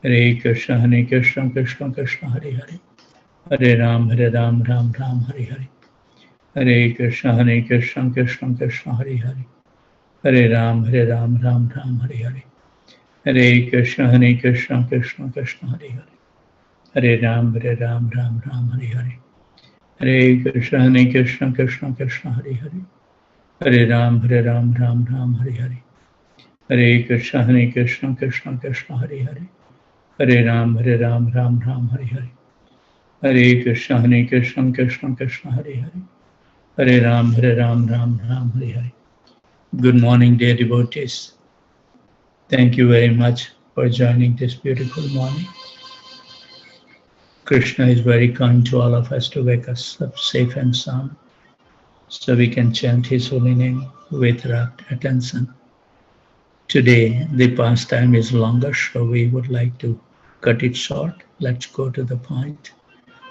Hare Krishna Krishna Krishna Hare Hare. Hare Ram Ram Ram Hare Hare. Hare Krishna Krishna Krishna Hare Hare. Hare Ram Ram Ram Hare Hare. Hare Krishna Krishna Krishna Hare Hare. Hare Ram Ram Ram Hare Hare. Hare Krishna Krishna Krishna Hare Hare. Hare Ram Ram Ram Hare Hare. Hare Krishna Krishna Krishna Hare Hare. Hare Ram Ram Ram Hare Hare. Hare Krishna Krishna Krishna Hare Hare. Hare Ram Ram Ram Hare Hare. Good morning, dear devotees. Thank you very much for joining this beautiful morning. Krishna is very kind to all of us to wake us up safe and sound so we can chant His holy name with rapt attention. Today, the pastime is longer, so we would like to cut it short. Let's go to the point.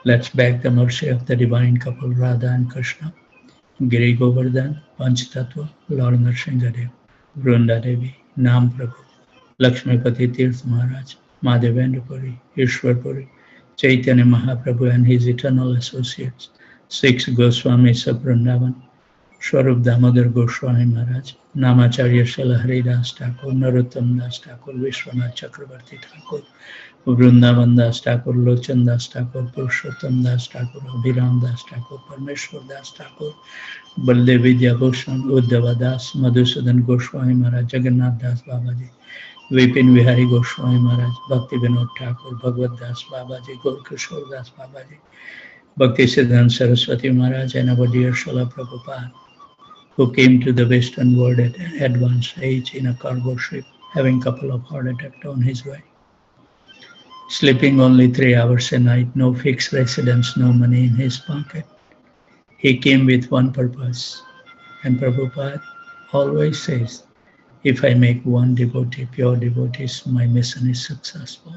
Let's beg the mercy of the divine couple Radha and Krishna, Giri Govardhan, Panch Tattva, Lord Nrsingadev, Vrunda Devi, Nam Prabhu, Lakshmipati Tirth Maharaj, Madhavendra Puri, Ishwar Puri, Chaitanya Mahaprabhu and his eternal associates, six Goswamis of Vrindavan, Swarup Damodar Goswami Maharaj, Namacharya Srila Haridas Thakur, Narottam Das Thakur, Vishwanath Chakravarti Thakur, Vrindavan Das Thakur, Lochan Das Thakur, Purushottam Das Thakur, Abhiram Das Thakur, Parmeshwar Das Thakur, Baldev Vidya Bhushan, Uddhava Das, Madhusudan Goswami Maharaj, Jagannath Das Babaji, Vipin Vihari Goswami Maharaj, Bhakti Vinod Thakur, Bhagavad Das Babaji, Gaur Kishore Das Babaji, Bhakti Siddhanta Saraswati Maharaj, and our dear Srila Prabhupada, who came to the Western world at an advanced age in a cargo ship, having a couple of heart attacks on his way. Sleeping only 3 hours a night, no fixed residence, no money in his pocket. He came with one purpose. And Prabhupada always says, if I make one devotee, pure devotees, my mission is successful.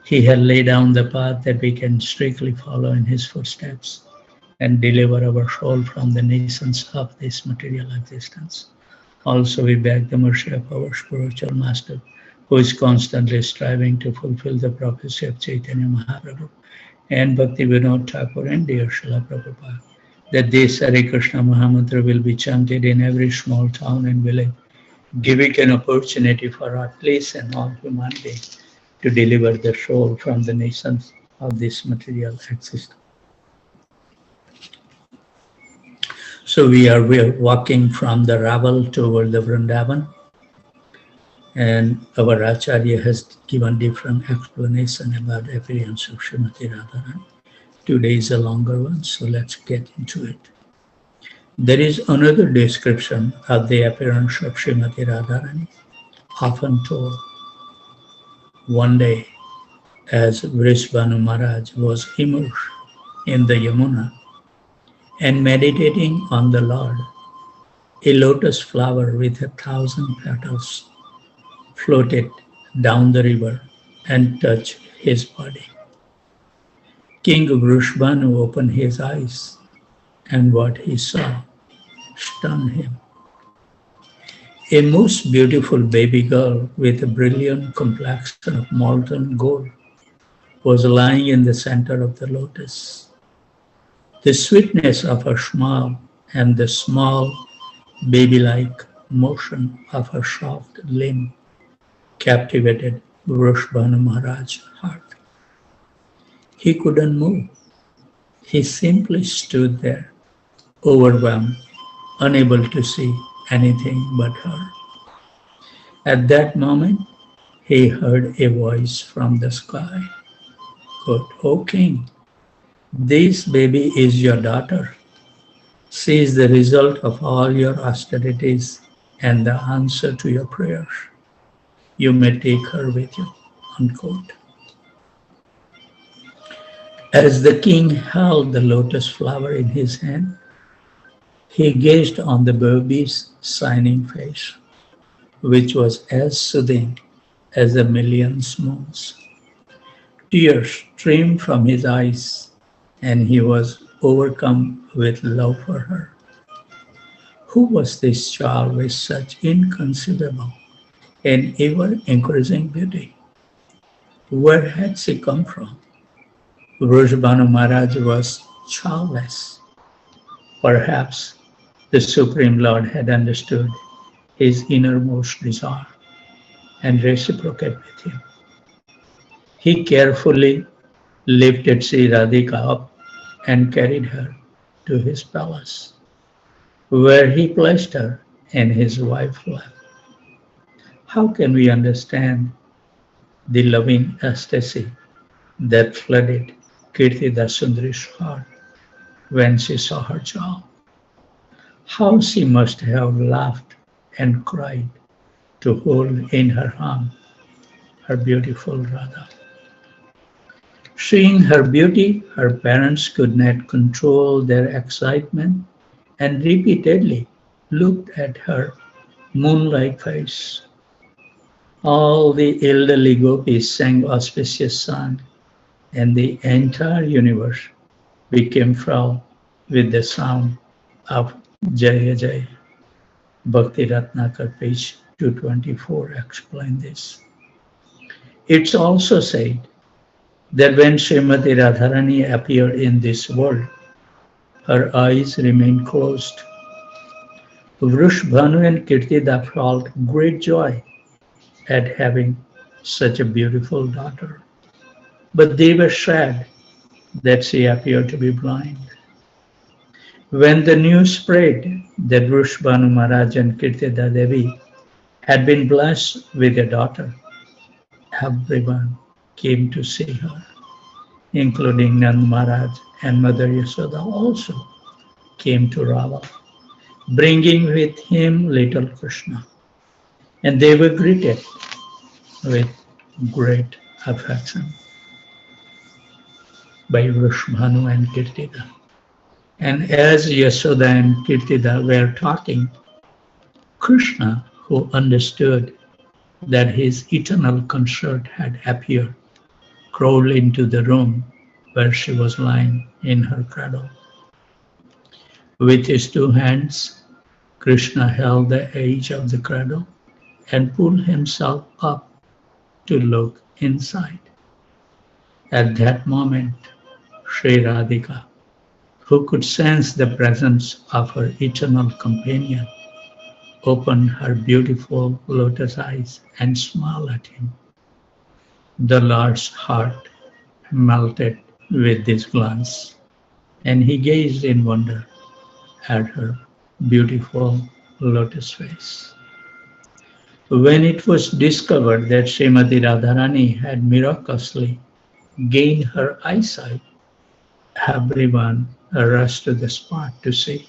He had laid down the path that we can strictly follow in his footsteps and deliver our soul from the nations of this material existence. Also, we beg the mercy of our spiritual master, who is constantly striving to fulfill the prophecy of Chaitanya Mahaprabhu and Bhakti Vinod Thakur and dear Srila Prabhupada, that this Hare Krishna Mahamantra will be chanted in every small town and village, giving an opportunity for at least an all human being to deliver the soul from the nations of this material existence. So we are walking from the Raval toward the Vrindavan, and our Acharya has given different explanation about the appearance of Srimati Radharani. Today is a longer one, so let's get into it. There is another description of the appearance of Srimati Radharani, often told. One day, as Vrishabhanu Maharaj was immersed in the Yamuna and meditating on the Lord, a lotus flower with 1,000 petals floated down the river and touched his body. King Vrishabhanu opened his eyes, and what he saw stunned him. A most beautiful baby girl with a brilliant complexion of molten gold was lying in the center of the lotus. The sweetness of her smile and the small baby-like motion of her soft limb captivated Vrishabhanu Maharaj's heart. He couldn't move. He simply stood there, overwhelmed, unable to see anything but her. At that moment, he heard a voice from the sky. Quote, "O king, this baby is your daughter. She is the result of all your austerities and the answer to your prayers. You may take her with you." Unquote. As the king held the lotus flower in his hand, he gazed on the baby's shining face, which was as soothing as a million moons. Tears streamed from his eyes, and he was overcome with love for her. Who was this child with such inconceivable and ever-increasing beauty? Where had she come from? Vrujbhanu Maharaj was childless. Perhaps the Supreme Lord had understood his innermost desire and reciprocated with him. He carefully lifted Sri Radhika up and carried her to his palace, where he placed her in his wife's lap. How can we understand the loving ecstasy that flooded Kirtida Sundari's heart when she saw her child? How she must have laughed and cried to hold in her arm her beautiful Radha. Seeing her beauty, her parents could not control their excitement and repeatedly looked at her moon-like face. All the elderly gopis sang auspicious song, and the entire universe became filled with the sound of Jaya Jaya. Bhakti Ratnakar, page 224, explained this. It's also said that when Srimati Radharani appeared in this world, her eyes remained closed. Vrujbhanu and Kirtida felt great joy at having such a beautiful daughter, but they were sad that she appeared to be blind. When the news spread that Vrujbhanu Maharaj and Kirtida Devi had been blessed with a daughter, everyone came to see her, including Nand Maharaj and Mother Yasoda also came to Raval, bringing with him little Krishna, and they were greeted with great affection by Vrujbhanu and Kirtida. And as Yasoda and Kirtida were talking, Krishna, who understood that his eternal consort had appeared, crawled into the room where she was lying in her cradle. With his two hands, Krishna held the edge of the cradle and pulled himself up to look inside. At that moment, Sri Radhika, who could sense the presence of her eternal companion, opened her beautiful lotus eyes and smiled at him. The Lord's heart melted with this glance, and he gazed in wonder at her beautiful lotus face. When it was discovered that Srimati Radharani had miraculously gained her eyesight, everyone rushed to the spot to see.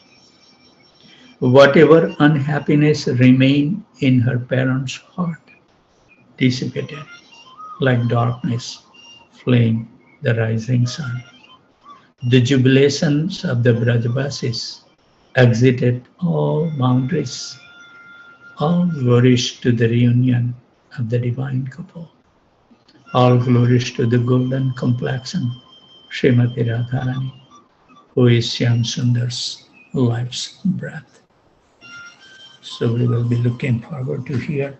Whatever unhappiness remained in her parents' heart dissipated like darkness fleeing the rising sun. The jubilations of the Brajavasis exited all boundaries. All glories to the reunion of the divine couple. All glories to the golden complexion, Srimati Radharani, who is Shyam Sundar's life's breath. So we will be looking forward to hear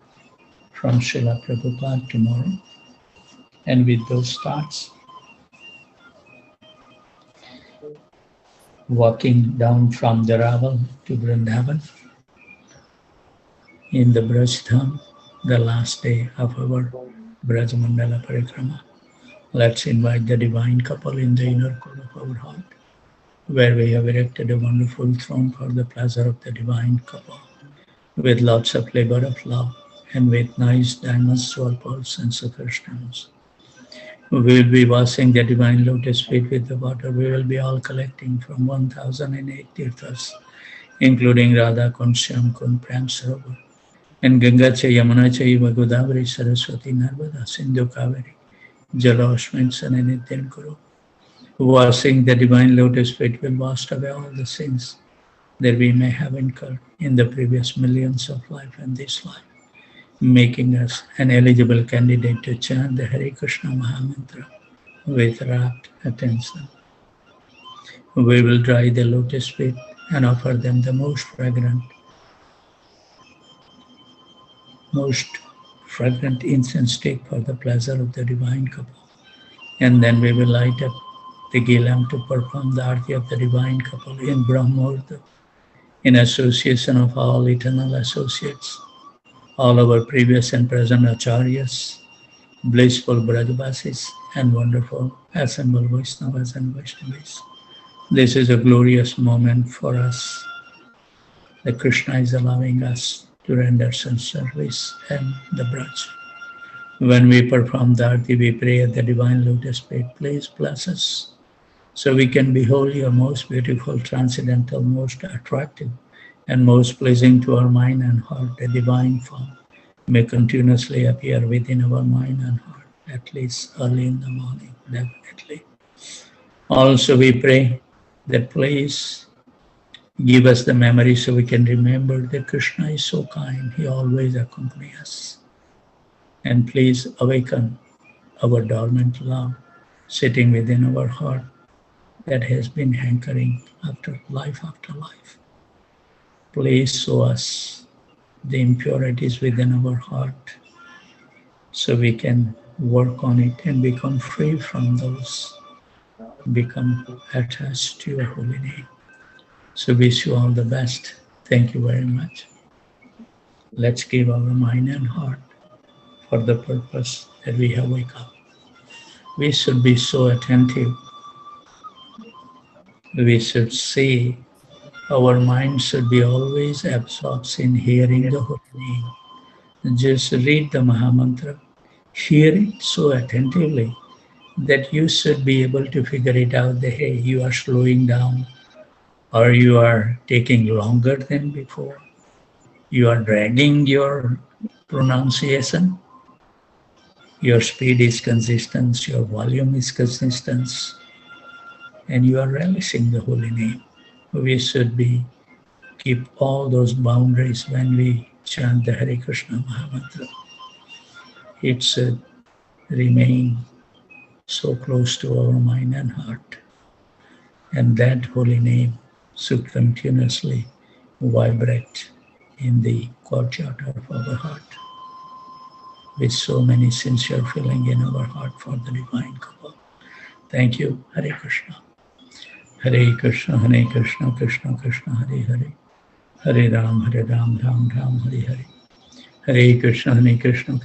from Srila Prabhupada tomorrow. And with those thoughts, walking down from the Raval to Vrindavan in the Braj Dham, the last day of our Braj Mandala Parikrama. Let's invite the divine couple in the inner court of our heart, where we have erected a wonderful throne for the pleasure of the divine couple, with lots of labor of love and with nice diamonds, sword pearls, and sugar stones. We will be washing the divine lotus feet with the water. We will be all collecting from 1008 tirthas, including Radha Kund, Shyam Kund, Prem Sarovar, and Ganga Cha, Yamuna Cha, Godavari, Saraswati, Narmada, Sindhu, Kaveri, Jaloshmin, San, and Nityan Guru. Washing the divine lotus feet will wash away all the sins that we may have incurred in the previous millions of life and this life, making us an eligible candidate to chant the Hare Krishna Mahamantra with rapt attention. We will dry the lotus feet and offer them the most fragrant incense stick for the pleasure of the divine couple. And then we will light up the ghee lamp to perform the arti of the divine couple in Brahmurta, in association of all eternal associates, all our previous and present acharyas, blissful Brajavasis, and wonderful assembled Vaishnavas and Vaishnavis. This is a glorious moment for us. The Krishna is allowing us to render some service and the Braj. When we perform the arti, we pray at the divine lotus feet, please bless us, so we can behold your most beautiful, transcendental, most attractive, and most pleasing to our mind and heart, the divine form may continuously appear within our mind and heart, at least early in the morning, definitely. Also, we pray that please give us the memory so we can remember that Krishna is so kind, he always accompanies us. And please awaken our dormant love sitting within our heart that has been hankering after life. Please show us the impurities within our heart so we can work on it and become free from those, become attached to your holy name. So wish you all the best. Thank you very much. Let's give our mind and heart for the purpose that we have wake up. We should be so attentive. We should see, our mind should be always absorbed in hearing the holy name. Just read the Mahamantra, hear it so attentively that you should be able to figure it out that, hey, you are slowing down, or you are taking longer than before. You are dragging your pronunciation. Your speed is consistent, your volume is consistent, and you are relishing the holy name. We should keep all those boundaries when we chant the Hare Krishna Mahamantra. It should remain so close to our mind and heart. And that holy name should continuously vibrate in the courtyard of our heart with so many sincere feeling in our heart for the divine couple. Thank you. Hare Krishna. Hare Krishna, Hare Krishna, Krishna Krishna, Hare Hare. Hare Ram, Ram Ram, Hare Hare. Hare Krishna, Hare Krishna.